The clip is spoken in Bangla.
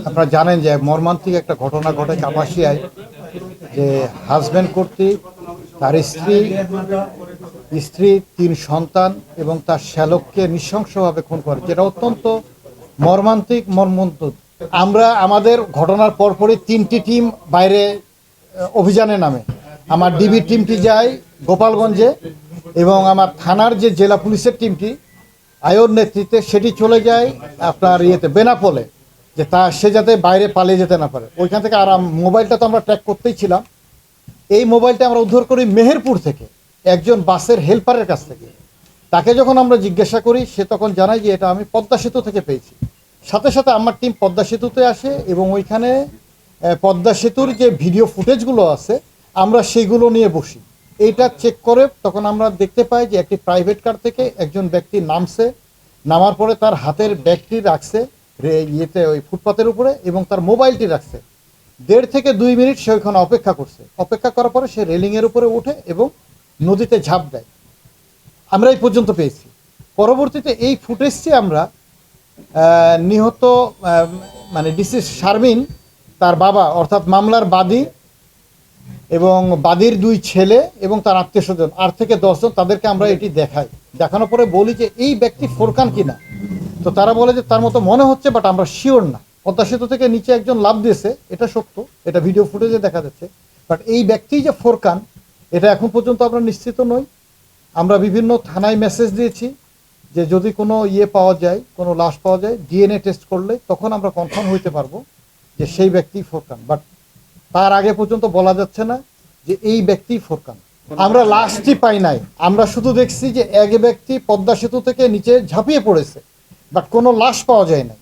আপনারা জানেন যে মর্মান্তিক একটা ঘটনা ঘটে কাপাসিয়ায়, যে হাজব্যান্ড কর্তৃক তার স্ত্রী 3 সন্তান এবং তার শ্যালককে নৃশংসভাবে খুন করে, যেটা অত্যন্ত মর্মান্তিক। আমরা আমাদের ঘটনার পরপরই 3টি টিম বাইরে অভিযানে নামে। আমার ডিবি টিমটি যায় গোপালগঞ্জে এবং আমার থানার যে জেলা পুলিশের টিমটি আয়োর নেতৃত্বে সেটি চলে যায় আপনার বেনাপোলে, যে সে যাতে বাইরে পালিয়ে যেতে না পারে। ওইখান থেকে আর মোবাইলটা তো আমরা ট্র্যাক করতেই ছিলাম। এই মোবাইলটা আমরা উদ্ধার করি মেহেরপুর থেকে, একজন বাসের হেল্পারের কাছ থেকে। তাকে যখন আমরা জিজ্ঞাসা করি, সে তখন জানায় যে এটা আমি পদ্মা সেতু থেকে পেয়েছি। সাথে সাথে আমার টিম পদ্মা সেতুতে আসে এবং ওইখানে পদ্মা সেতুর যে ভিডিও ফুটেজগুলো আছে আমরা সেইগুলো নিয়ে বসি। এইটা চেক করে তখন আমরা দেখতে পাই যে একটি প্রাইভেট কার থেকে একজন ব্যক্তি নামছে, নামার পরে তার হাতের ব্যাগটি রাখছে ওই ফুটপাতের উপরে এবং তার মোবাইলটি রাখছে। 1.5 থেকে 2 মিনিট সে ওইখানে অপেক্ষা করার পরে সে রেলিংয়ের উপরে উঠে এবং নদীতে ঝাঁপ দেয়। আমরা এই পর্যন্ত পেয়েছি। পরবর্তীতে এই ফুটেজটি আমরা নিহত মানে ডিসি শারমিন, তার বাবা অর্থাৎ মামলার বাদী এবং বাদীর 2 ছেলে এবং তার আত্মীয় স্বজন 8 থেকে 10 জন, তাদেরকে আমরা এটি দেখাই। দেখানোর পরে বলি যে এই ব্যক্তি ফোরকান কিনা। তো তারা বলে যে তার মতো মনে হচ্ছে, বাট আমরা শিওর না। পদ্মা সেতু থেকে নিচে একজন লাফ দিয়েছে, এটা সত্য, এটা ভিডিও ফুটেজে দেখা যাচ্ছে, বাট এই ব্যক্তি যে ফোরকান এটা এখন পর্যন্ত আমরা নিশ্চিত নই। আমরা বিভিন্ন থানায় মেসেজ দিয়েছি যে যদি কোনো পাওয়া যায়, কোনো লাশ পাওয়া যায়, ডিএনএ টেস্ট করলে তখন আমরা কনফার্ম হইতে পারবো যে সেই ব্যক্তি ফোরকান। বাট তার আগে পর্যন্ত বলা যাচ্ছে না যে এই ব্যক্তি ফোরকান। আমরা লাশটি পাই নাই, আমরা শুধু দেখছি যে এক ব্যক্তি পদ্মা সেতু থেকে নিচে ঝাঁপিয়ে পড়েছে, বাট কোনো লাশ পাওয়া যায় না।